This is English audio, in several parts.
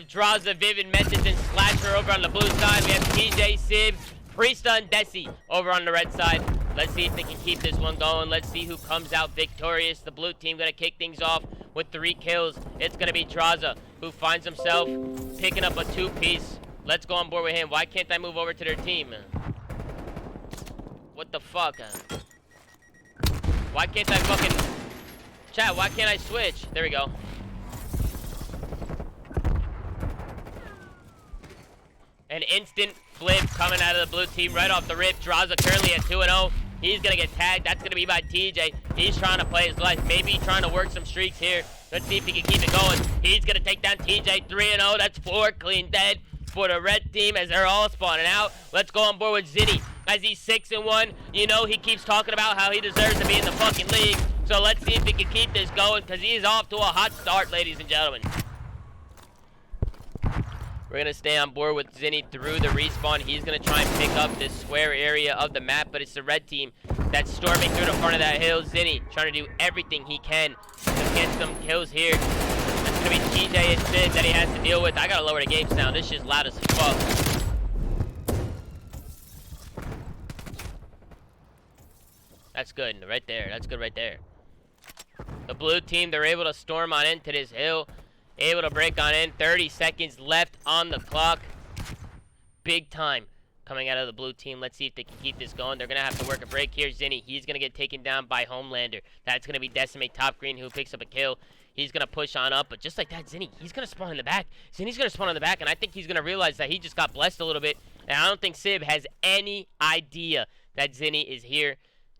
have Drazah, Vivid, Methodz, and Slasher over on the blue side. We have TJ, Sib, Priestahh, and d3ce over on the red side. Let's see if they can keep this one going. Let's see who comes out victorious. The blue team going to kick things off with 3 kills. It's going to be Drazah, who finds himself picking up a 2-piece. Let's go on board with him. Why can't I move over to their team? What the fuck? Why can't I fucking... Chat, why can't I switch? There we go. An instant flip coming out of the blue team right off the rip. Drazah currently at 2-0. He's going to get tagged. That's going to be by TJ. He's trying to play his life. Maybe trying to work some streaks here. Let's see if he can keep it going. He's going to take down TJ 3-0. That's 4 clean dead for the red team as they're all spawning out. Let's go on board with ZooMaa as he's 6-1. You know, he keeps talking about how he deserves to be in the fucking league. So let's see if he can keep this going because he's off to a hot start, ladies and gentlemen. We're going to stay on board with ZooMaa through the respawn. He's going to try and pick up this square area of the map, but it's the red team that's storming through the front of that hill. ZooMaa trying to do everything he can to get some kills here. That's going to be TJ and Sid that he has to deal with. I got to lower the game sound. This shit's loud as fuck. That's good right there. That's good right there. The blue team, they're able to storm on into this hill. Able to break on in. 30 seconds left on the clock. Big time coming out of the blue team. Let's see if they can keep this going. They're going to have to work a break here. ZooMaa, he's going to get taken down by Homelander. That's going to be d3ce top green who picks up a kill. He's going to push on up, but just like that, ZooMaa, he's going to spawn in the back. ZooMaa's going to spawn in the back, and I think he's going to realize that he just got blessed a little bit. And I don't think Sib has any idea that ZooMaa is here.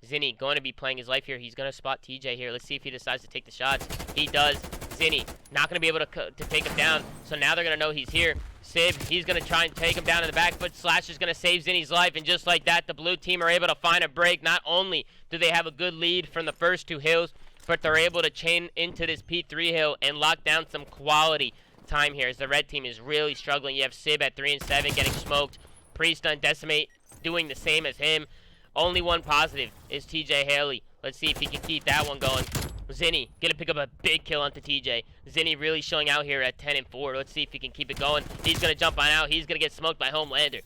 ZooMaa going to be playing his life here. He's going to spot TJ here. Let's see if he decides to take the shots. He does. ZooMaa not going to be able to take him down. So now they're going to know he's here. Sib, he's going to try and take him down in the back, but Slash is going to save ZooMaa's life. And just like that, the blue team are able to find a break. Not only do they have a good lead from the first 2 hills, but they're able to chain into this P3 hill and lock down some quality time here as the red team is really struggling. You have Sib at 3 and 7 getting smoked. Priestahh and d3ce doing the same as him. Only one positive is TJHaley. Let's see if he can keep that one going. ZooMaa gonna pick up a big kill onto TJ. ZooMaa really showing out here at 10 and 4. Let's see if he can keep it going. He's gonna jump on out. He's gonna get smoked by Homelander.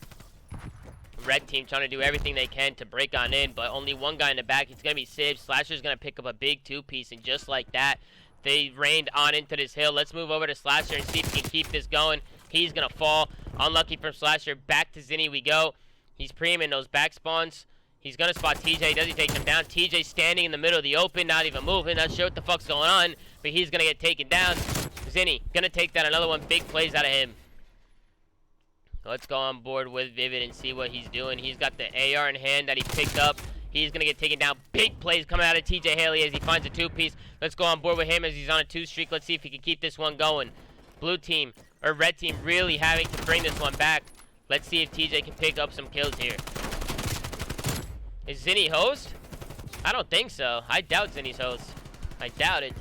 Red team trying to do everything they can to break on in, but only one guy in the back. It's gonna be Sib. Slasher's gonna pick up a big 2-piece, and just like that, they rained on into this hill. Let's move over to Slasher and see if he can keep this going. He's gonna fall. Unlucky from Slasher. Back to ZooMaa we go. He's preeming those back spawns. He's going to spot TJ. Does he take him down? TJ standing in the middle of the open, not even moving. Not sure what the fuck's going on, but he's going to get taken down. ZooMaa going to take down another one. Big plays out of him. Let's go on board with Vivid and see what he's doing. He's got the AR in hand that he picked up. He's going to get taken down. Big plays coming out of TJHaley as he finds a 2-piece. Let's go on board with him as he's on a 2 streak. Let's see if he can keep this one going. Blue team, or red team, really having to bring this one back. Let's see if TJ can pick up some kills here. Is ZooMaa host? I don't think so. I doubt ZooMaa's host. I doubt it.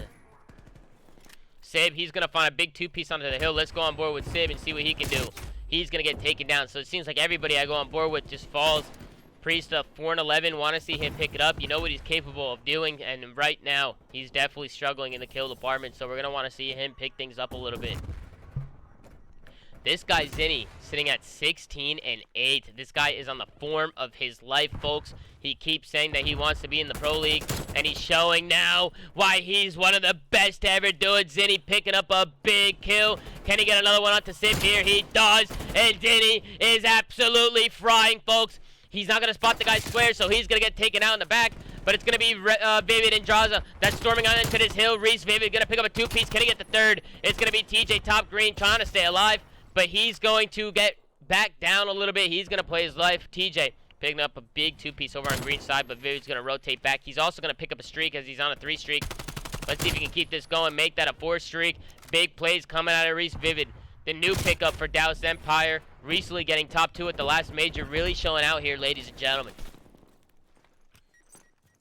Sib, he's going to find a big 2-piece onto the hill. Let's go on board with Sib and see what he can do. He's going to get taken down. So it seems like everybody I go on board with just falls. Priestahh, 4 and 11. Want to see him pick it up. You know what he's capable of doing. And right now, he's definitely struggling in the kill department. So we're going to want to see him pick things up a little bit. This guy, ZooMaa, sitting at 16 and 8. This guy is on the form of his life, folks. He keeps saying that he wants to be in the Pro League, and he's showing now why he's one of the best to ever do it. ZooMaa picking up a big kill. Can he get another one onto Sib here? He does, and ZooMaa is absolutely frying, folks. He's not going to spot the guy square, so he's going to get taken out in the back. But it's going to be Vivid and Drazah that's storming on into this hill. Reese Vivid going to pick up a 2-piece. Can he get the 3rd? It's going to be TJ top green trying to stay alive. But he's going to get back down a little bit. He's going to play his life. TJ picking up a big 2-piece over on green side, but Vivid's going to rotate back. He's also going to pick up a streak as he's on a 3 streak. Let's see if he can keep this going, make that a 4 streak. Big plays coming out of Reese Vivid. The new pickup for Dallas Empire. Recently getting top 2 at the last major. Really showing out here, ladies and gentlemen.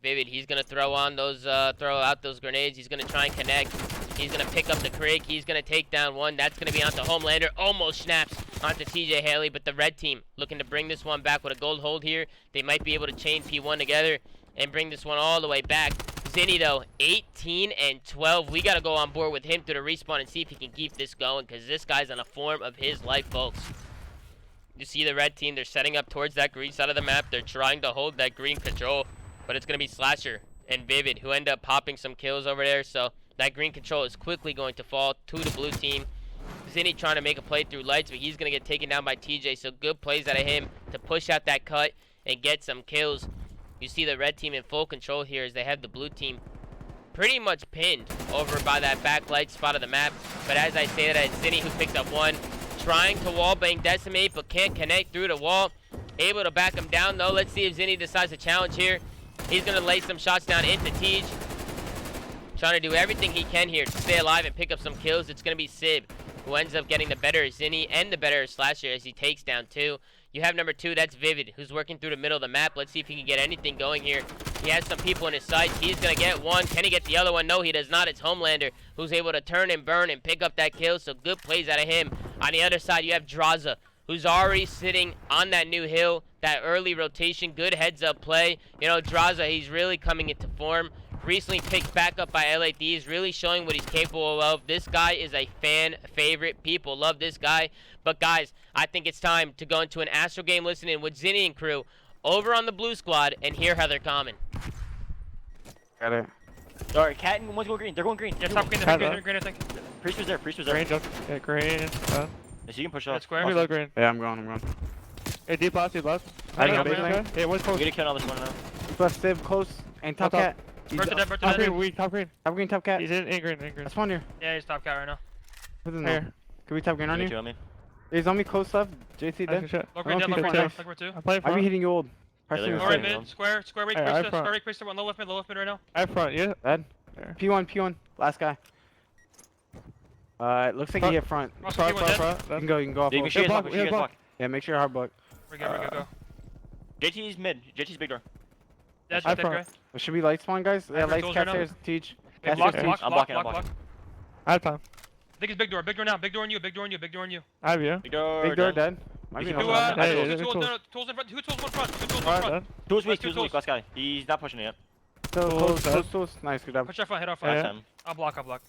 Vivid, he's going to throw out those grenades. He's going to try and connect. He's going to pick up the Craig. He's going to take down one. That's going to be onto Homelander. Almost snaps onto TJHaley, but the red team looking to bring this one back with a gold hold here. They might be able to chain P1 together and bring this one all the way back. Zinni, though, 18 and 12. We got to go on board with him through the respawn and see if he can keep this going, because this guy's on a form of his life, folks. You see the red team, they're setting up towards that green side of the map. They're trying to hold that green control, but it's going to be Slasher and Vivid who end up popping some kills over there. So that green control is quickly going to fall to the blue team. Zinni trying to make a play through lights, but he's going to get taken down by TJ. So good plays out of him to push out that cut and get some kills. You see the red team in full control here as they have the blue team pretty much pinned over by that backlight spot of the map. But as I say that, it's Zinni who picked up one. Trying to wallbang Decimate, but can't connect through the wall. Able to back him down, though. Let's see if Zinni decides to challenge here. He's going to lay some shots down into Tej. Trying to do everything he can here to stay alive and pick up some kills. It's going to be Sib who ends up getting the better of Zinni and the better of Slasher as he takes down 2. You have number 2, that's Vivid, who's working through the middle of the map. Let's see if he can get anything going here. He has some people in his sights. He's going to get one. Can he get the other one? No, he does not. It's Homelander who's able to turn and burn and pick up that kill. So good plays out of him. On the other side, you have Drazah, who's already sitting on that new hill. That early rotation, good heads-up play. You know, Drazah, he's really coming into form. Recently picked back up by 8's, really showing what he's capable of. This guy is a fan favorite. People love this guy. But guys, I think it's time to go into an Astro game listening with Zinni and crew over on the blue squad and hear how they're coming. Got it. Alright, Cat and one's going green. They're going green. Yeah, top green, green, I think. Priest was there. Green, jump. Yeah, green. Yes, you can push up. Square. Reload green. Yeah, I'm going. Hey, deep last. I got got baseline. Yeah, one's We close. get a kill on this one now. Plus Civ close and top Top. cat. Bird to dead, bird to Top dead. green, weak, top green. Top green, top cat. He's in green. That's one here. Yeah, he's top cat right now. Put this Here. in. Can we top green on You you? two on me. He's on me close left. JC Nice dead. shot. Low green dead, low keep green it dead. safe. Low green 2. I'm playing I be front. hitting you old. Yeah, Pressing they're the Alright, side. right. mid, square weak, Hey, Priestahh, I front. square weak, Priestahh, one low left mid right now. I'm front, yeah. Dead. There. P1. Last guy. It looks like he hit front. Also, Front. You can go off. You hold. can block, block. yeah, block. Yeah, make sure hard block. We're good, go. JT's mid. JT's big door. That's I dead, front. guy. Should we light spawn, guys? Yeah, have lights, tools cat right now. stairs, teach. Hey, Cat block, stairs, block, teach. I'm block, blocking, I'm block. blocking. I have time. I think it's big door now. Big door on you, big door on you. I have you. Big door. Big door dead. dead. Might You be can no do, front. Hey, Tools there's in tools. tools in front, 2 tools, 1 front, 2 tools, 1 Alright, front. done. Tools weak. Let's do Tools weak. tools. Last guy. He's not pushing it yet. Still Tools, close. Nice, good job. Push that front, head off Yeah. front. Last time. I'll block.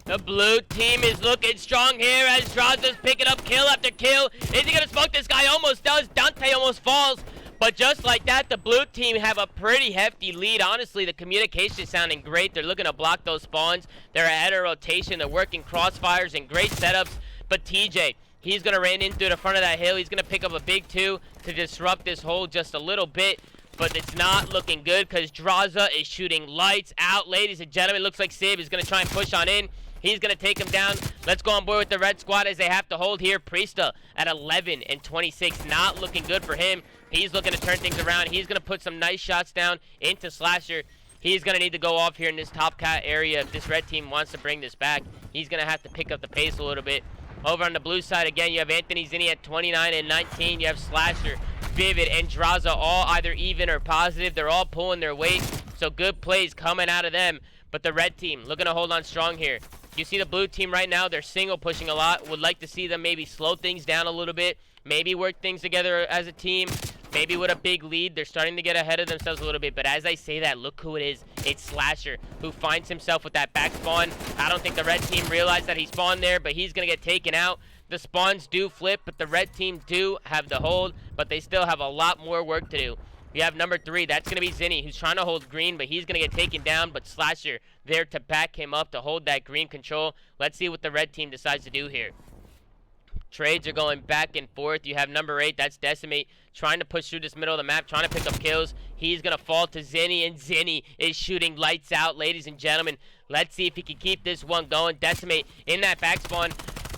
The blue team is looking strong here as Drazah's picking up kill after kill. Is he going to smoke this guy? Almost does. Dante almost falls. But just like that, the blue team have a pretty hefty lead. Honestly, the communication is sounding great. They're looking to block those spawns. They're ahead of rotation. They're working crossfires and great setups. But TJ, he's going to ran in through the front of that hill. He's going to pick up a big 2 to disrupt this hole just a little bit. But it's not looking good because Drazah is shooting lights out. Ladies and gentlemen, looks like Sib is going to try and push on in. He's going to take him down. Let's go on board with the red squad as they have to hold here. Priestahh at 11 and 26. Not looking good for him. He's looking to turn things around. He's going to put some nice shots down into Slasher. He's going to need to go off here in this top cat area if this red team wants to bring this back. He's going to have to pick up the pace a little bit. Over on the blue side, again, you have Anthony Zinni at 29 and 19. You have Slasher, Vivid, and Drazah all either even or positive. They're all pulling their weight, so good plays coming out of them. But the red team looking to hold on strong here. You see the blue team right now, they're single pushing a lot. Would like to see them maybe slow things down a little bit. Maybe work things together as a team. Maybe with a big lead. They're starting to get ahead of themselves a little bit. But as I say that, look who it is. It's Slasher, who finds himself with that back spawn. I don't think the red team realized that he spawned there, but he's going to get taken out. The spawns do flip, but the red team do have the hold. But they still have a lot more work to do. You have number 3. That's going to be Zinni, who's trying to hold green, but he's going to get taken down. But Slasher there to back him up to hold that green control. Let's see what the red team decides to do here. Trades are going back and forth. You have number 8, that's Decimate, trying to push through this middle of the map, trying to pick up kills. He's going to fall to Zinni, and Zinni is shooting lights out, ladies and gentlemen. Let's see if he can keep this one going. Decimate in that back spawn.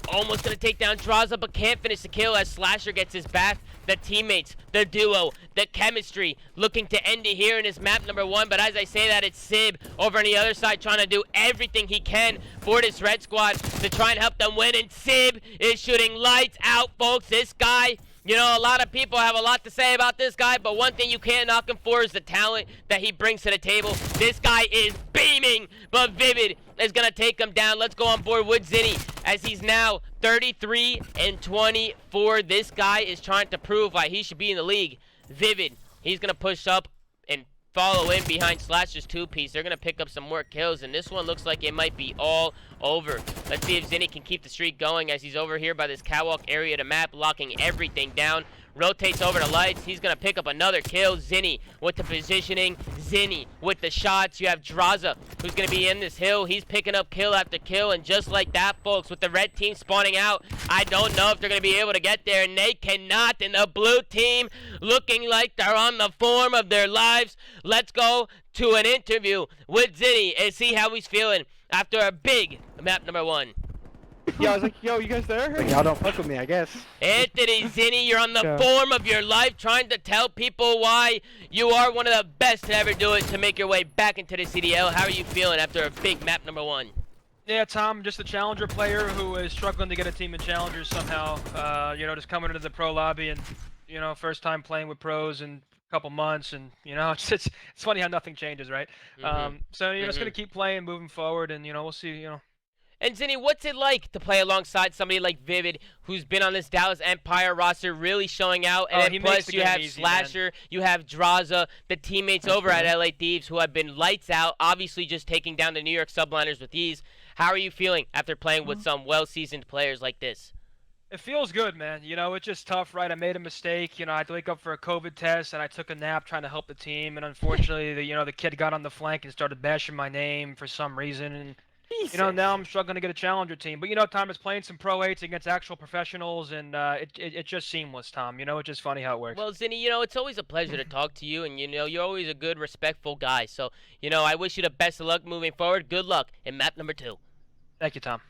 Almost going to take down Drazah, but can't finish the kill as Slasher gets his back. The teammates, the duo, the chemistry, looking to end it here in his map number 1. But as I say that, it's Sib over on the other side trying to do everything he can for this red squad to try and help them win. And Sib is shooting lights out, folks. This guy, you know, a lot of people have a lot to say about this guy, but one thing you can't knock him for is the talent that he brings to the table. This guy is beaming, but Vivid is going to take him down. Let's go on board with Zinni as he's now 33 and 24. This guy is trying to prove why he should be in the league. Vivid, he's going to push up and follow in behind Slasher's two-piece. They're going to pick up some more kills, and this one looks like it might be all over. Let's see if Zinni can keep the streak going as he's over here by this catwalk area of the map, locking everything down. Rotates over to lights. He's going to pick up another kill. Zinni with the positioning. Zinni with the shots. You have Drazah, who's going to be in this hill. He's picking up kill after kill. And just like that, folks, with the red team spawning out, I don't know if they're going to be able to get there. And they cannot. And the blue team looking like they're on the form of their lives. Let's go to an interview with Zinni and see how he's feeling after a big map number 1. Yeah, I was like, yo, you guys there? Like, y'all don't fuck with me, I guess. Anthony Zinni, you're on the Yeah. form of your life, trying to tell people why you are one of the best to ever do it to make your way back into the CDL. How are you feeling after a big map number 1? Yeah, Tom, just a challenger player who is struggling to get a team in challengers somehow. You know, just coming into the pro lobby and, you know, first time playing with pros in a couple months, and you know, it's funny how nothing changes, right? So you're just gonna keep playing, moving forward, and you know, we'll see. You know. And Zinni, what's it like to play alongside somebody like Vivid, who's been on this Dallas Empire roster, really showing out? And he then makes plus the you game have easy, man. Slasher, you have Drazah, the teammates over at LA Thieves who have been lights out, obviously just taking down the New York subliners with ease. How are you feeling after playing with some well-seasoned players like this? It feels good, man. You know, it's just tough, right? I made a mistake. You know, I had to wake up for a COVID test, and I took a nap trying to help the team. And unfortunately, the kid got on the flank and started bashing my name for some reason. And you know, now I'm struggling to get a challenger team. But you know, Tom is playing some Pro 8s against actual professionals, and it's just seamless, Tom. You know, it's just funny how it works. Well, Zinni, you know, it's always a pleasure to talk to you, and you know, you're always a good, respectful guy. So, you know, I wish you the best of luck moving forward. Good luck in map number 2. Thank you, Tom.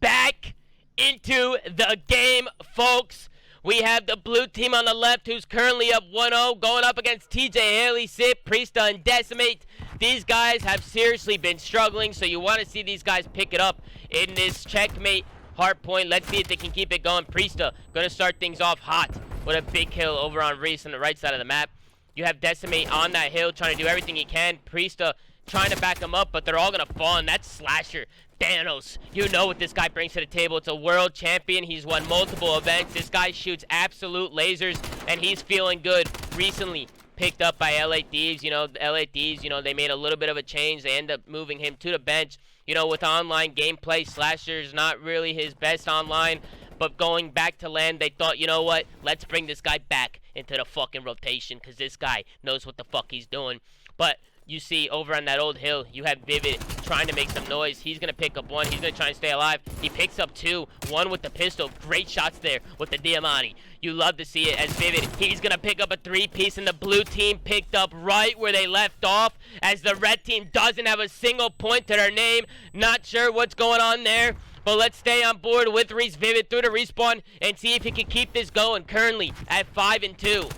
Back into the game, folks. We have the blue team on the left, who's currently up 1-0, going up against TJHaley, Sip, Priestahh, and Decimate. These guys have seriously been struggling, so you want to see these guys pick it up in this checkmate hard point. Let's see if they can keep it going. Priestahh going to start things off hot with a big kill over on Reese on the right side of the map. You have Decimate on that hill trying to do everything he can. Priestahh trying to back him up, but they're all going to fall, and that's Slasher. Thanos, you know what this guy brings to the table. It's a world champion. He's won multiple events. This guy shoots absolute lasers, and he's feeling good. Recently picked up by LA Thieves. You know, LA Thieves, you know, they made a little bit of a change. They end up moving him to the bench. You know, with online gameplay, Slasher's not really his best online, but going back to land, they thought, you know what, let's bring this guy back into the fucking rotation, because this guy knows what the fuck he's doing. But you see over on that old hill, you have Vivid trying to make some noise. He's going to pick up one. He's going to try and stay alive. He picks up 2. 1 with the pistol. Great shots there with the Diamante. You love to see it as Vivid. He's going to pick up a 3-piece, and the blue team picked up right where they left off, as the red team doesn't have a single point to their name. Not sure what's going on there, but let's stay on board with Reese Vivid through the respawn and see if he can keep this going. Currently at 5-2.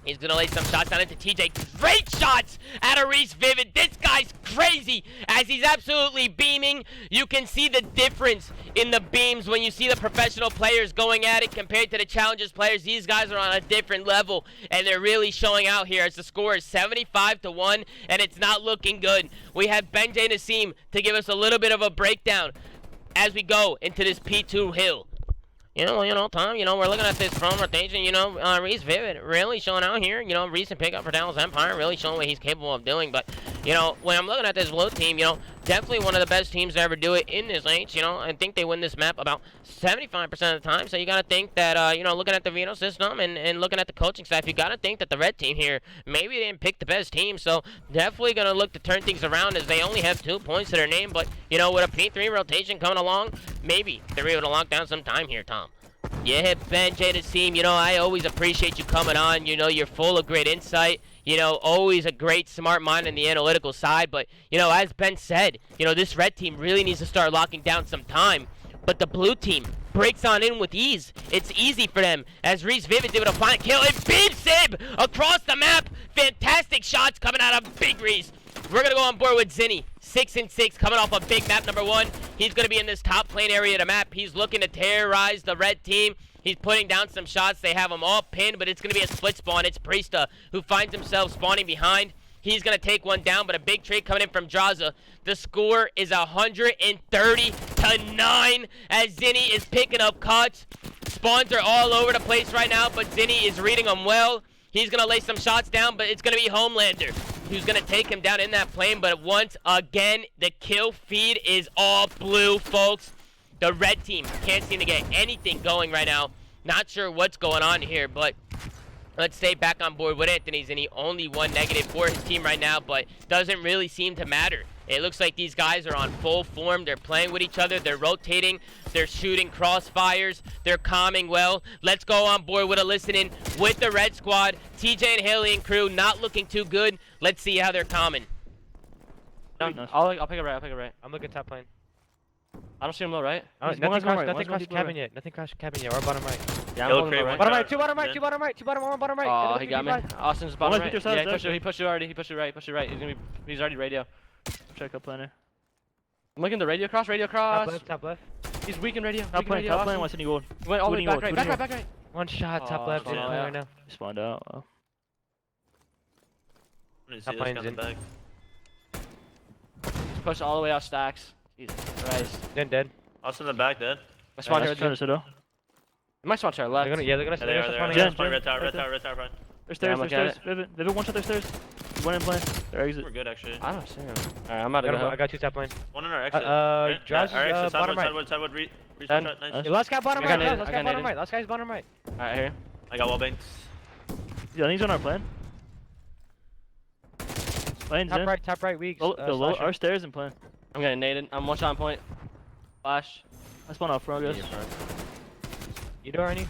He's going to lay some shots down into TJ. Great shots out of Reese Vivid. This guy's crazy as he's absolutely beaming. You can see the difference in the beams when you see the professional players going at it compared to the challengers players. These guys are on a different level, and they're really showing out here as the score is 75-1, and it's not looking good. We have Benjay Nassim to give us a little bit of a breakdown as we go into this P2 hill. You know, Tom, you know, we're looking at this from rotation, you know, Reese Vivid really showing out here. You know, recent pickup for Dallas Empire, really showing what he's capable of doing. But, you know, when I'm looking at this blue team, you know, definitely one of the best teams to ever do it in this H. You know, I think they win this map about 75% of the time. So you got to think that, you know, looking at the Vino system and looking at the coaching staff, you got to think that the red team here maybe didn't pick the best team. So definitely going to look to turn things around as they only have 2 points to their name. But, you know, with a P3 rotation coming along, maybe they're able to lock down some time here, Tom. Yeah, Benjay Nassim, you know, I always appreciate you coming on. You know, you're full of great insight. You know, always a great smart mind in the analytical side. But, you know, as Ben said, you know, this red team really needs to start locking down some time. But the blue team breaks on in with ease. It's easy for them as Reese Vivid's able to find a kill. And beam Sib across the map. Fantastic shots coming out of Big Reese. We're going to go on board with Zinni. 6-6 coming off a big map number 1. He's going to be in this top plane area of the map. He's looking to terrorize the red team. He's putting down some shots. They have him all pinned, but it's going to be a split spawn. It's Priestahh who finds himself spawning behind. He's going to take one down, but a big trade coming in from Drazah. The score is 130-9 as Zinni is picking up cuts. Spawns are all over the place right now, but Zinni is reading them well. He's going to lay some shots down, but it's going to be Homelander who's going to take him down in that plane. But once again, the kill feed is all blue, folks. The red team can't seem to get anything going right now. Not sure what's going on here, but let's stay back on board with Anthony's, and he only one negative for his team right now, but doesn't really seem to matter. It looks like these guys are on full form. They're playing with each other. They're rotating. They're shooting crossfires. They're calming well. Let's go on board with a listening with the red squad. TJHaley and crew not looking too good. Let's see how they're calming. I'll pick it right. I'll pick it right. I'm looking top plane. I don't see him low right. Nothing crashed cabin yet. Nothing crashed cabin yet. We're bottom right. Yeah, I'm Yellow holding crate, low right. one Bottom shot. right. Two bottom right. Yeah. Two bottom right. Two bottom one. Bottom right. Oh, he got me. Austin's bottom right. Pick your Yeah, side, he pushed you already. He pushed you right. He's gonna be. He's already radio. Check up planner. I'm looking the radio cross. Top left. He's weak in radio. Top plane, what's in gold? He went all the way Two back in right. One shot. Top Oh, left. yeah. Right now. Spawned out. Oh. Top plane's in. He's pushed all the way out stacks. Jesus Christ. Then dead. Also in the back, dead. My spawn here. Trying to sit up. My spawn to our left. They're gonna. Yeah, they're gonna. Yeah, they are. spawning Jen, out. Jen, red tower, front. There's stairs, I'm there's looking at stairs. Vivid, one shot, there's stairs. One in plane. Their exit. We're good, actually. I don't see him. Alright, I'm about to go. I got two top plane. One in our exit. Drazah's, our exit, bottom right. sideward, reach Done. shot, nice. Hey, last guy bottom I right. got naded, Last I guy got bottom naded. right. Last guy's bottom right. Alright, here. I got wall banks. Yeah, I think he's on our plane. Plane's in. Top right. Weeks. Our stairs in plane. I'm getting naded. I'm one shot on point. Flash. I spawned out front, guys. You door any?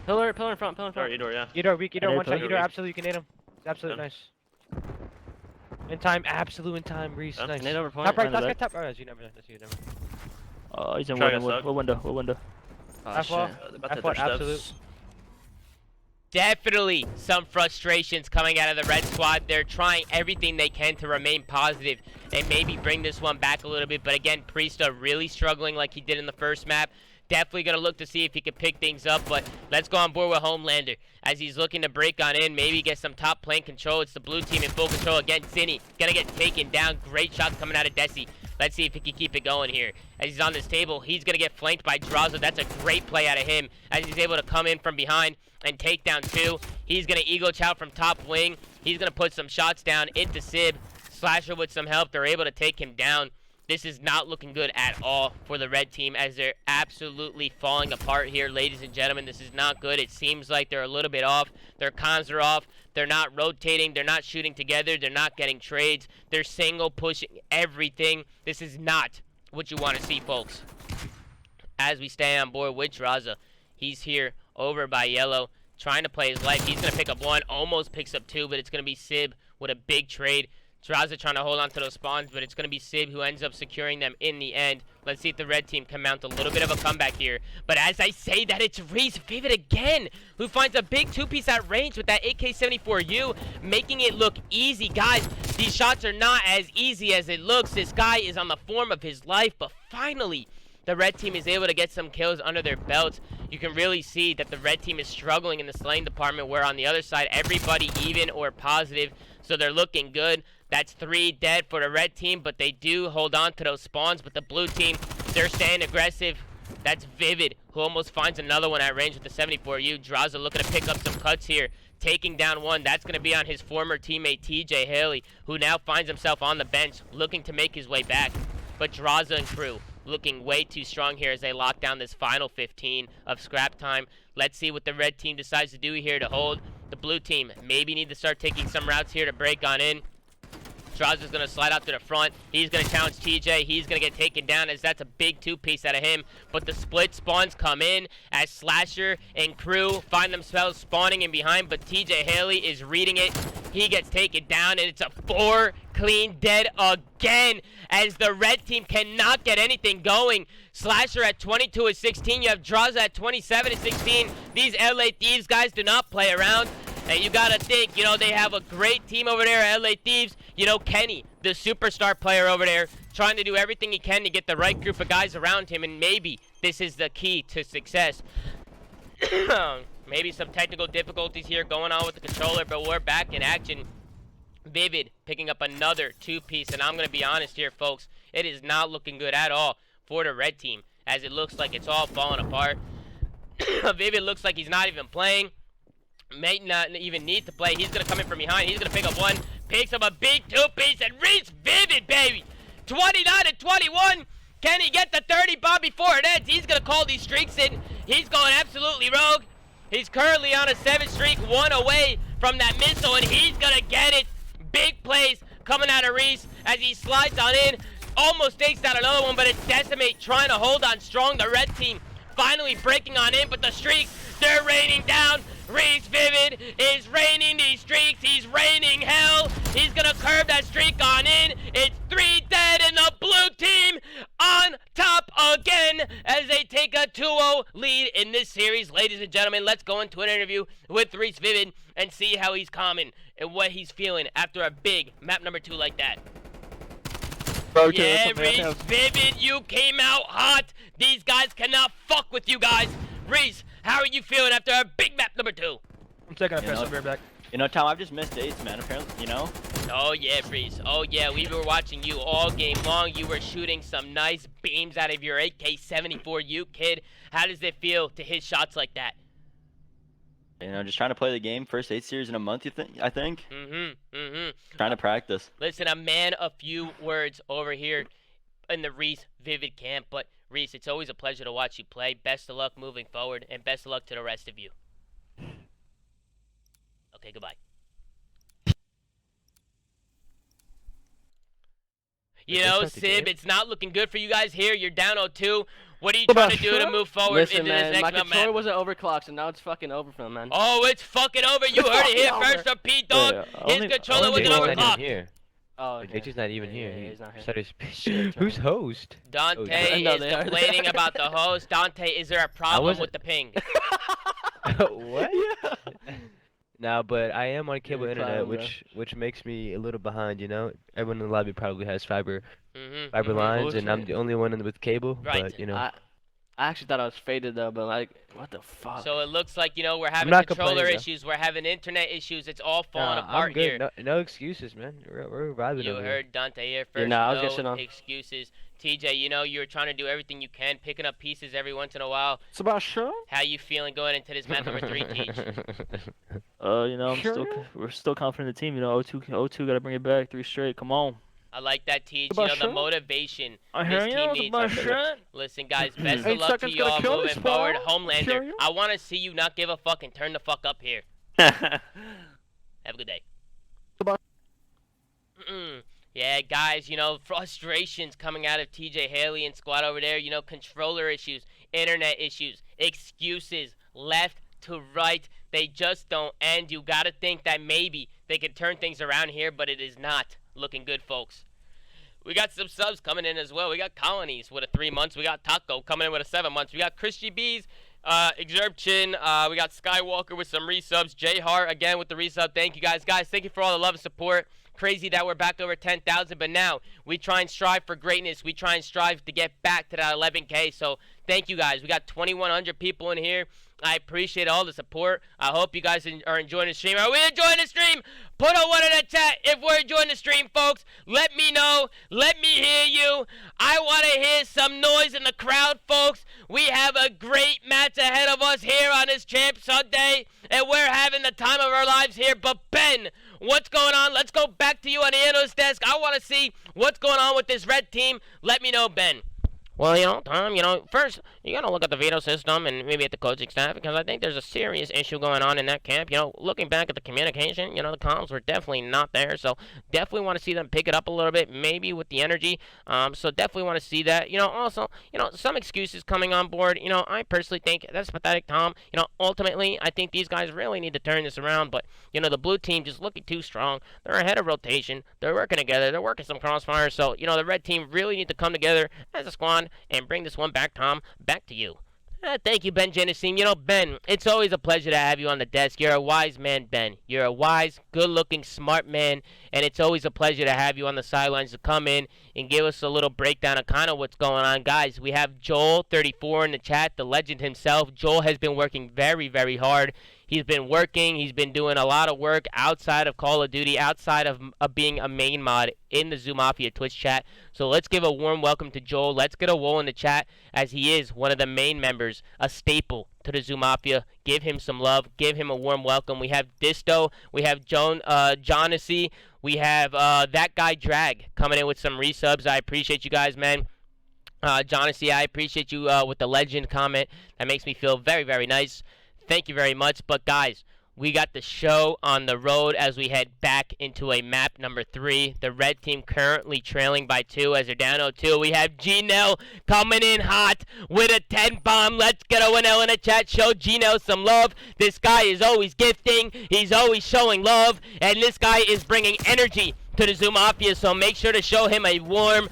Pillar in front. Sorry, Edor, yeah. Edor weak. Edor Yeah, one shot. Edor Edor weak. absolute. You can nade him. It's absolute Yeah. nice. In time. Absolute in time. Reese. Yeah. Nice. Nade over point. Top right. Behind the Last guy top. Oh, you never. That's you never. Oh, he's in Try to what suck. window? Oh, Half wall. shit. About I to fought their absolute. steps. Definitely some frustrations coming out of the red squad. They're trying everything they can to remain positive and maybe bring this one back a little bit. But again, Priestahh really struggling like he did in the first map. Definitely going to look to see if he can pick things up, but let's go on board with Homelander as he's looking to break on in, maybe get some top plane control. It's the blue team in full control against Zinni. Going to get taken down. Great shots coming out of d3ce. Let's see if he can keep it going here. As he's on this table, he's going to get flanked by Drazah. That's a great play out of him as he's able to come in from behind and take down two. He's going to ego chow from top wing. He's going to put some shots down into Sib. Slasher with some help. They're able to take him down. This is not looking good at all for the red team as they're absolutely falling apart here, ladies and gentlemen. This is not good. It seems like they're a little bit off. Their comms are off. They're not rotating. They're not shooting together. They're not getting trades. They're single pushing everything. This is not what you want to see, folks. As we stay on board with Drazah, he's here over by yellow, trying to play his life. He's going to pick up one, almost picks up two, but it's going to be Sib with a big trade. Drazah trying to hold on to those spawns, but it's going to be Sib who ends up securing them in the end. Let's see if the red team can mount a little bit of a comeback here. But as I say that, it's Reese Vivid again, who finds a big two-piece at range with that AK-74U, making it look easy. Guys, these shots are not as easy as it looks. This guy is on the form of his life, but finally, the red team is able to get some kills under their belts. You can really see that the red team is struggling in the slaying department, where on the other side, everybody even or positive, so they're looking good. That's 3 dead for the red team, but they do hold on to those spawns. But the blue team, they're staying aggressive. That's Vivid, who almost finds another one at range with the 74U. Drazah looking to pick up some cuts here, taking down one. That's going to be on his former teammate, TJHaley, who now finds himself on the bench, looking to make his way back. But Drazah and crew looking way too strong here as they lock down this final 15 of scrap time. Let's see what the red team decides to do here to hold. The blue team maybe need to start taking some routes here to break on in. Drazah's going to slide out to the front. He's going to challenge TJ. He's going to get taken down as that's a big two-piece out of him. But the split spawns come in as Slasher and crew find themselves spawning in behind. But TJHaley is reading it. He gets taken down, and it's a 4 clean dead again as the red team cannot get anything going. Slasher at 22-16. You have Drazah at 27-16. These LA Thieves guys do not play around. And you gotta think, you know, they have a great team over there at LA Thieves. You know, Kenny, the superstar player over there, trying to do everything he can to get the right group of guys around him. And maybe this is the key to success. Maybe some technical difficulties here going on with the controller, but we're back in action. Vivid picking up another two-piece, and I'm going to be honest here, folks. It is not looking good at all for the red team, as it looks like it's all falling apart. Vivid looks like he's not even playing. may not even need to play. He's going to come in from behind. He's going to pick up one. Picks up a big two-piece, and Reese Vivid, baby. 29-21. Can he get the 30 bomb before it ends? He's going to call these streaks in. He's going absolutely rogue. He's currently on a 7 streak, 1 away from that missile, and he's going to get it. Big plays coming out of Reese as he slides on in. Almost takes out another one, but it's Decimate trying to hold on strong. The red team finally breaking on in, but the streaks, they're raining down. Reese Vivid is raining these streaks. He's raining hell. He's going to curve that streak on in. It's 3 dead, and the blue team on top again as they take a 2-0 lead in this series. Ladies and gentlemen, let's go into an interview with Reese Vivid and see how he's coming and what he's feeling after a big map number 2 like that. Yeah, Reese Vivid, you came out hot. These guys cannot fuck with you guys. Reese, how are you feeling after a big map number 2? I'm taking a piss. I'll be right back. You know, Tom, I've just missed 8's, man, apparently, you know? Oh, yeah, Reese. Oh, yeah, we were watching you all game long. You were shooting some nice beams out of your AK-74U, kid. How does it feel to hit shots like that? You know, just trying to play the game. First 8 series in a month, I think? Trying to practice. Listen, a man of few words over here in the Reese Vivid camp. But, Reese, it's always a pleasure to watch you play. Best of luck moving forward, and best of luck to the rest of you. Okay, goodbye. You know, Sib, it's not looking good for you guys here. You're down 0-2. What are you trying to do to move forward Listen, into man, this my next controller map? wasn't overclocked, so now it's fucking over for him, man. Oh, it's fucking over. You heard it here first from P-Dog. His controller wasn't overclocked. Oh, okay. JJ's not even here. Yeah, he's not here. Said his bitch. Who's host? Dante No, is they are. complaining about the host. Dante, is there a problem wasn't- with the ping? What? No, but I am on cable You're internet, fine, bro. which makes me a little behind. You know, everyone in the lobby probably has fiber Mm-hmm. lines, and I'm Bullshit. the only one with cable. Right. But you know, I actually thought I was faded though, but like, what the fuck? So it looks like, you know, we're having not controller complaining, though. issues. We're having internet issues. It's all falling I'm apart good. here. No excuses, man. We're vibing You over here. heard Dante here first. nah, I was no guessing on. excuses. TJ, you know, you were trying to do everything you can, picking up pieces every once in a while. Sebastian? How you feeling going into this map number 3, Teach? You know, we're still confident in the team. You know, 0-2 gotta bring it back. 3 straight. Come on. I like that, Teach. You know, the motivation this team needs. Listen, guys, best of 8 luck to seconds you all gonna kill moving this, forward. bro. Homelander, Hear you? I want to see you not give a fuck and turn the fuck up here. Have a good day. Goodbye. Yeah, guys, you know, frustrations coming out of TJHaley and squad over there. You know, controller issues, internet issues, excuses, left to right. They just don't end. You got to think that maybe they could turn things around here, but it is not looking good, folks. We got some subs coming in as well. We got Colonies with a 3 months. We got Taco coming in with a 7 months. We got Christy B's, Exerption. We got Skywalker with some resubs. J Hart again with the resub. Thank you guys. Guys, thank you for all the love and support. Crazy that we're back over 10,000, but now we try and strive for greatness. We try and strive to get back to that 11K. So thank you guys. We got 2,100 people in here. I appreciate all the support. I hope you guys are enjoying the stream. Are we enjoying the stream? Put a 1 in the chat if we're enjoying the stream, folks. Let me know. Let me hear you. I want to hear some noise in the crowd, folks. We have a great match ahead of us here on this Champ Sunday, and we're having the time of our lives here. But Ben, what's going on? Let's go back to you on the analyst desk. I want to see what's going on with this red team. Let me know, Ben. Well, you know, Tom, you know, first, you got to look at the veto system and maybe at the coaching staff, because I think there's a serious issue going on in that camp. You know, looking back at the communication, you know, the comms were definitely not there. So definitely want to see them pick it up a little bit, maybe with the energy. So definitely want to see that. You know, also, you know, some excuses coming on board. You know, I personally think that's pathetic, Tom. You know, ultimately, I think these guys really need to turn this around. But, you know, the blue team just looking too strong. They're ahead of rotation. They're working together. They're working some crossfire. So, you know, the red team really need to come together as a squad and bring this one back, Tom. Back to you. Thank you, Ben Genesine. You know, Ben, it's always a pleasure to have you on the desk. You're a wise man, Ben. You're a wise, good-looking, smart man, and it's always a pleasure to have you on the sidelines to come in and give us a little breakdown of kind of what's going on. Guys, we have Joel34 in the chat, the legend himself. Joel has been working very, very hard. He's been working. He's been doing a lot of work outside of Call of Duty, outside of being a main mod in the ZooMafia Twitch chat. So let's give a warm welcome to Joel. Let's get a Wool in the chat, as he is one of the main members, a staple to the ZooMafia. Give him some love. Give him a warm welcome. We have Disto. We have Jonassy. We have that guy Drag coming in with some resubs. I appreciate you guys, man. Jonassy, I appreciate you with the legend comment. That makes me feel very, very nice. Thank you very much. But guys, we got the show on the road as we head back into a map number 3. The red team currently trailing by 2 as they're down 0-2. We have G-Nell coming in hot with a 10 bomb. Let's get a 1L in the chat. Show G-Nell some love. This guy is always gifting. He's always showing love. And this guy is bringing energy to the ZooMafia, so make sure to show him a warm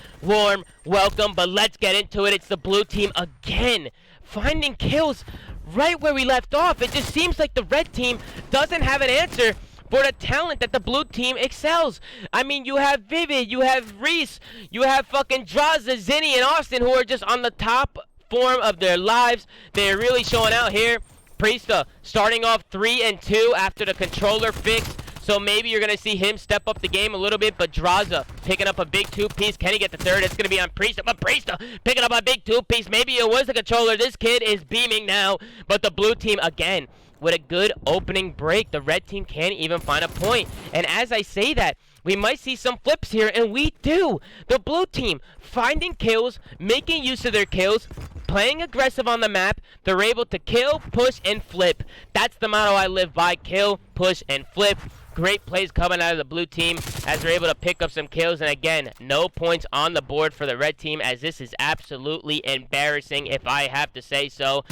welcome. But let's get into it. It's the blue team again, finding kills right where we left off. It just seems like the red team doesn't have an answer for the talent that the blue team excels. I mean, you have Vivid, you have Reese, you have fucking Drazah, Zinni, and Austin, who are just on the top form of their lives. They're really showing out here. Priestahh starting off 3-2 after the controller fix. So maybe you're going to see him step up the game a little bit, but Drazah picking up a big 2-piece. Can he get the third? It's going to be on Priestahh, but Priestahh picking up a big 2-piece. Maybe it was the controller. This kid is beaming now, but the blue team, again, with a good opening break. The red team can't even find a point. And as I say that, we might see some flips here, and we do. The blue team finding kills, making use of their kills, playing aggressive on the map. They're able to kill, push, and flip. That's the motto I live by: kill, push, and flip. Great plays coming out of the blue team as they're able to pick up some kills. And again, no points on the board for the red team, as this is absolutely embarrassing, if I have to say so.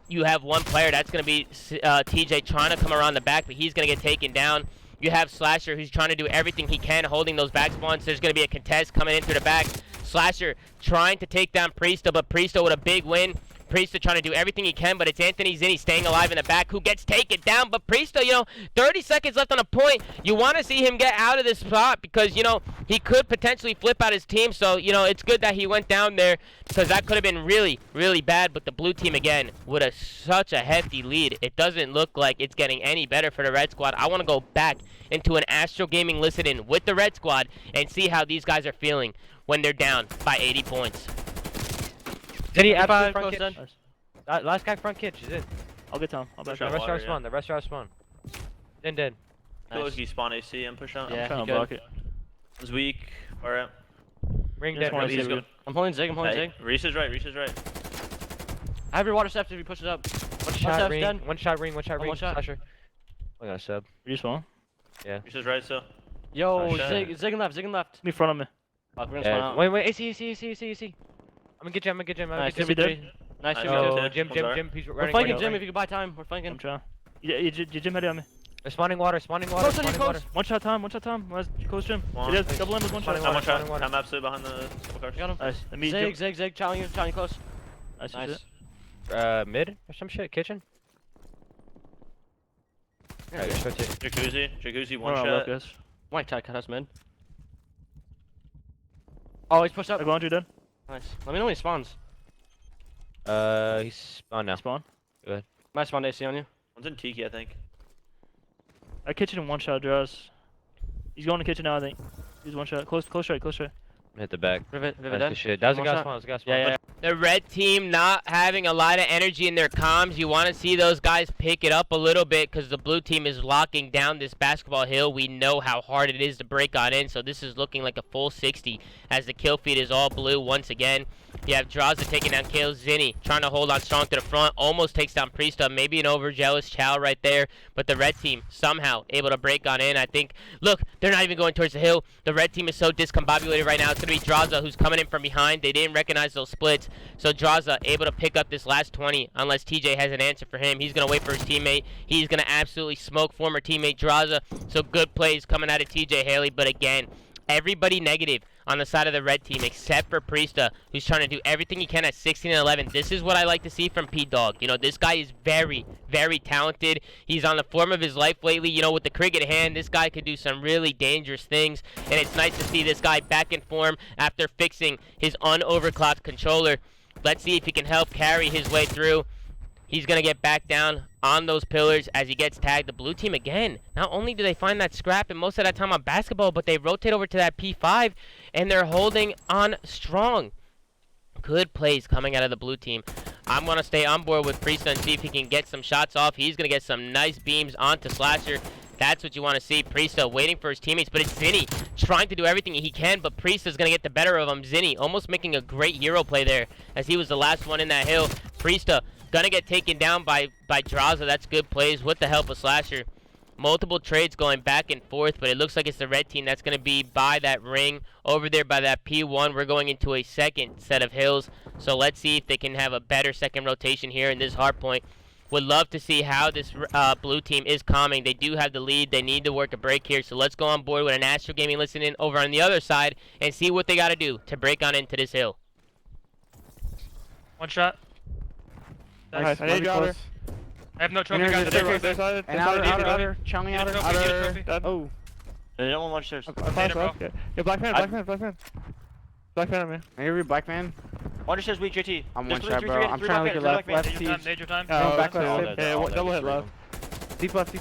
You have one player, that's going to be TJ, trying to come around the back, but he's going to get taken down. You have Slasher, who's trying to do everything he can, holding those back spawns. There's going to be a contest coming in through the back. Slasher trying to take down Priestahh, but Priestahh with a big win. Priestahh trying to do everything he can, but it's Anthony Zinni staying alive in the back, who gets taken down. But Priestahh, you know, 30 seconds left on a point. You want to see him get out of this spot because, you know, he could potentially flip out his team. So, you know, it's good that he went down there because that could have been really, really bad. But the blue team, again, with such a hefty lead, it doesn't look like it's getting any better for the red squad. I want to go back into an Astro Gaming listen-in with the red squad and see how these guys are feeling when they're down by 80 points. Zinni, absolute front kitchen. Last guy front kitchen is in. I'll get Tom. I'll back The out. rest are spawn. The rest are spawn. Dead. Go if you spawn AC and push out. Yeah, I'm trying he to block good. it. It's weak. Alright. Ring Just dead. wanna Reese see is it. good. I'm holding Zig. I'm holding Hey, Zig. Reese is right. Reese is right. I have your water steps if he pushes up. One shot steps ring. dead. One shot ring. One shot I'm ring. one shot. Slasher. I got a sub. Respawn. Reese is right, so. Yo, Oh, shit. Zig and left. Zig and left. In front of me. Fuck, we're gonna spawn Yeah. out. Wait. AC. I'm gonna get you. I'm Nice, gonna get Jimmy you. dead. Nice, Nice, Jimmy. yo. Oh, Dead. Jim. He's We're running. flanking right Jim now. if you could buy time. We're flanking. I'm trying. Yeah, Jim heady on me. They're spawning water. Spawning water. Close, Zinni, Spawning close. water. One shot Tom. Let's close Jim. One. It is double in with one shot. Spawning I'm water. one shot. I'm absolutely behind the couple cars. Got him. Nice. Let me Zig. Challenge you close. Nice. Nice. Mid or some shit. Kitchen. Alright, let's go to Jacuzzi, one One shot. guys. White tie cut us mid. Oh, he's pushed up. I go on, dead. Nice. Let me know when he spawns. He's spawned now. Spawn. Might spawn AC on you. One's in Tiki, I think. I kitchen in one shot, Draz. He's going to kitchen now, I think. He's one shot. Close right. Hit the back. Vivid That's dead. the shit. That was a One guy shot. spawn. That was a guy spawn. Yeah. The red team not having a lot of energy in their comms. You want to see those guys pick it up a little bit because the blue team is locking down this basketball hill. We know how hard it is to break on in, so this is looking like a full 60 as the kill feed is all blue once again. You have Drazah taking down kills. Zinni trying to hold on strong to the front. Almost takes down Priestahh. Maybe an overjealous Chow right there. But the red team somehow able to break on in. I think, look, they're not even going towards the hill. The red team is so discombobulated right now. It's going to be Drazah who's coming in from behind. They didn't recognize those splits. So Drazah able to pick up this last 20 unless TJ has an answer for him. He's going to wait for his teammate. He's going to absolutely smoke former teammate Drazah. So good plays coming out of TJHaley. But again, everybody negative on the side of the red team except for Priestahh, who's trying to do everything he can at 16 and 11. This is what I like to see from P-Dog. You know, this guy is very, very talented. He's on the form of his life lately. You know, with the cricket hand, this guy could do some really dangerous things. And it's nice to see this guy back in form after fixing his unoverclocked controller. Let's see if he can help carry his way through. He's going to get back down on those pillars as he gets tagged. The blue team again, not only do they find that scrap and most of that time on basketball, but they rotate over to that P5 and they're holding on strong. Good plays coming out of the blue team. I'm going to stay on board with Priestahh and see if he can get some shots off. He's going to get some nice beams onto Slasher. That's what you want to see. Priestahh waiting for his teammates, but it's Zinni trying to do everything he can, but Priestahh's going to get the better of him. Zinni almost making a great hero play there as he was the last one in that hill. Priestahh going to get taken down by Drazah. That's good plays with the help of Slasher. Multiple trades going back and forth, but it looks like it's the red team that's going to be by that ring over there by that P1. We're going into a second set of hills, so let's see if they can have a better second rotation here in this hard point. Would love to see how this blue team is calming. They do have the lead. They need to work a break here. So let's go on board with an Astro Gaming listening over on the other side and see what they got to do to break on into this hill. One shot. Nice. I need outer. I have no trophy, Inner, guys. There's outer. And outer. Challenging Get a outer. trophy, get a Outer. trophy. Dead. Oh. They don't want to watch stairs. Flash bro. up. Yeah, black man, black man, black man. Black man on me. I hear you, black man. Watch stairs weak, JT. I'm There's one shot, bro. I'm trying to look at left Need your time, T. need your time. Going back let's left. see. Yeah, double hit left. Deep left.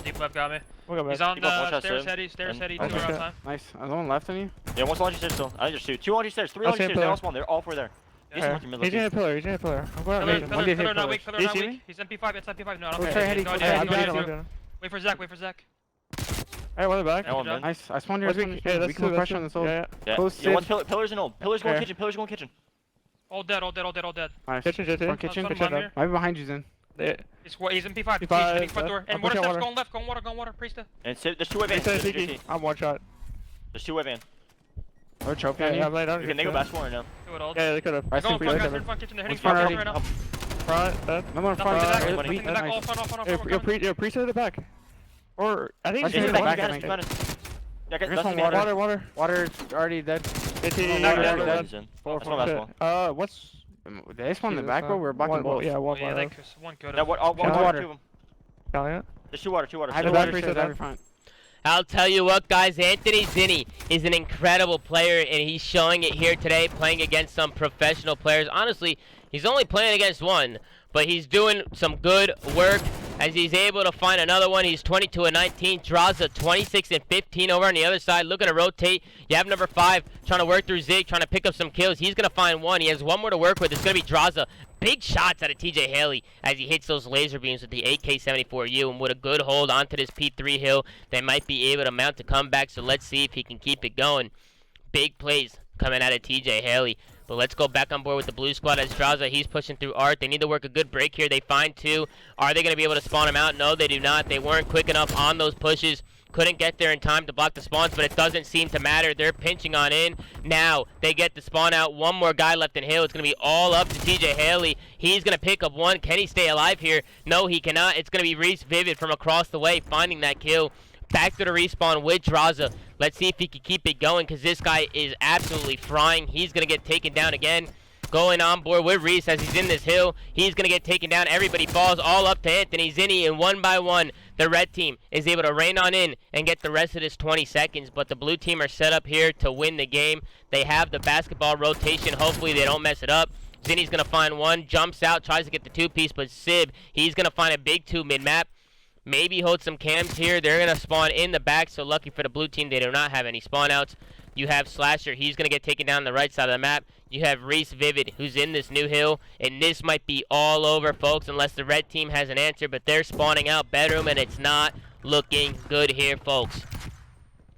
Deep left got me. We'll go back. He's on Keep up, watch the out, stairs Sim. heady, stairs And- heady, 2 Okay. around time. Nice. There's one left on you. Yeah, one's launching stairs still. I think there's two. Two launching stairs, three I'll launching see stairs. They pillar. all spawn. They're all four there. He's Okay. looking mid, He's in a looking. pillar, he's in a pillar. I'm going Pillar, out. one did hit pillar not pillar. weak, pillar Do you not see weak. me? He's in P5, it's on P5. No, I don't We'll care. try heady, No we'll idea, try no heady. idea, I'm no down, idea. Wait for Zach. Alright, one in the back. And one Good mid. Nice. I spawned here. What's weak? Yeah, that's We can put pressure on this old. Yeah, Yeah. Close Yeah, one's Sid. pillars in old. Pillars going Okay. kitchen. Pillars going kitchen. All dead. Nice. Kitchen, JT. Front kitchen. Some Kitchen bomb down. here. Right behind you, Zen. Yeah. He's in P5. He's P5, hitting front door. I'll And push water out steps water. going water, Priestahh. And there's two way vans. He's JT. Tiki. I'm one shot. There's two way van. Oh, trophy on Yeah, you. I'm laid down. You can they go basketball or no? Do it all. Yeah, they could have. I Going see front, front. guys, in front kitchen. They're hitting One's front front right now. Front, dead. No more in Nothing front. to the back. everybody. Nothing to the back. Nice. All front. You're priest in the back. Or, I think I he's see in the the back. back. Behind us. Yeah, There's that's some the water. Water. Water's already dead. JT, Water, water, water, dead. That's my basketball. What's... They spawned in the back, bro. We're blocking both. Yeah, one Yeah, water. one could Yeah, have. what? Yeah, water. Two of them. Valiant. There's two water. I have The a back back priest stairs is every front. I'll tell you what, guys, Anthony Zinni is an incredible player, and he's showing it here today, playing against some professional players. Honestly, he's only playing against one, but he's doing some good work as he's able to find another one. He's 22 and 19. Drazah 26 and 15 over on the other side. Looking to rotate. You have number 5 trying to work through Zig, trying to pick up some kills. He's going to find one. He has one more to work with. It's going to be Drazah. Big shots out of TJHaley as he hits those laser beams with the AK-74U, and with a good hold onto this P3 hill, they might be able to mount a comeback, so let's see if he can keep it going. Big plays coming out of TJHaley. But let's go back on board with the blue squad as Drazah. He's pushing through Art. They need to work a good break here. They find 2. Are they going to be able to spawn him out? No, they do not. They weren't quick enough on those pushes. Couldn't get there in time to block the spawns, but it doesn't seem to matter. They're pinching on in. Now they get the spawn out. One more guy left in hill. It's going to be all up to TJHaley. He's going to pick up one. Can he stay alive here? No, he cannot. It's going to be Reese Vivid from across the way finding that kill. Back to the respawn with Drazah. Let's see if he can keep it going, because this guy is absolutely frying. He's going to get taken down again. Going on board with Reese as he's in this hill. He's going to get taken down. Everybody falls all up to Anthony Zinni, and one by one, the red team is able to rain on in and get the rest of this 20 seconds. But the blue team are set up here to win the game. They have the basketball rotation. Hopefully they don't mess it up. Zinni's going to find one, jumps out, tries to get the 2-piece, but Sib, he's going to find a big 2 mid-map. Maybe hold some cams here. They're going to spawn in the back, so lucky for the blue team, they do not have any spawn outs. You have Slasher. He's going to get taken down the right side of the map. You have Reese Vivid, who's in this new hill, and this might be all over, folks, unless the red team has an answer, but they're spawning out bedroom, and it's not looking good here, folks.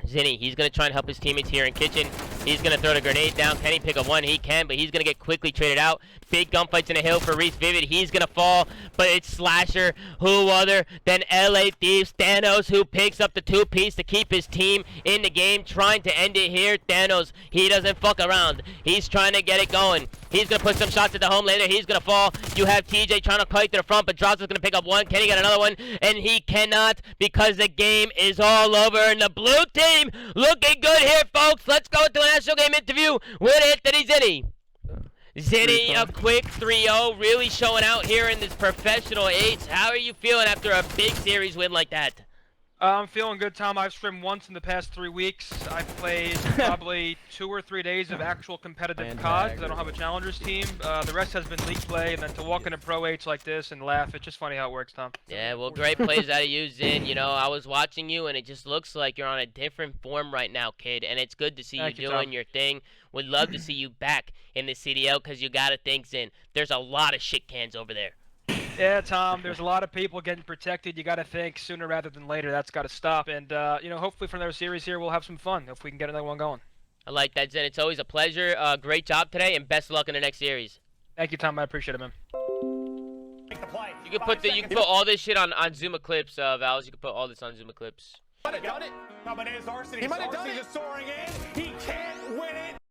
Zinni, he's going to try and help his teammates here in kitchen. He's going to throw the grenade down. Can he pick up one? He can, but he's going to get quickly traded out. Big gunfights in the hill for Reese Vivid. He's going to fall, but it's Slasher, who other than LA Thieves, Thanos, who picks up the 2-piece to keep his team in the game, trying to end it here. Thanos, he doesn't fuck around. He's trying to get it going. He's going to put some shots at the home later. He's going to fall. You have TJ trying to kite to the front, but Drazah's going to pick up one. Can he get another one? And he cannot, because the game is all over, and the blue team looking good here, folks. Let's go to an National Game interview with Anthony Zinni. Zinni, a quick 3-0, really showing out here in this professional 8's. How are you feeling after a big series win like that? I'm feeling good, Tom. I've streamed once in the past 3 weeks. I've played probably 2 or 3 days of actual competitive COD because I don't have a challengers team. The rest has been league play, and then to walk into Pro 8's like this and laugh, it's just funny how it works, Tom. Yeah, well, great plays out of you, Zin. You know, I was watching you, and it just looks like you're on a different form right now, kid. And it's good to see you doing your thing. Would love to see you back in the CDL because you got to think, Zin, there's a lot of shit cans over there. Yeah, Tom, there's a lot of people getting protected. You got to think sooner rather than later. That's got to stop. And, you know, hopefully from their series here, we'll have some fun if we can get another one going. I like that, Zen. It's always a pleasure. Great job today, and best of luck in the next series. Thank you, Tom. I appreciate it, man. You can put all this shit on ZooMaa clips, Vals. You can put all this on ZooMaa clips. He might have done it. He might have done it. Soaring in. He can't win it.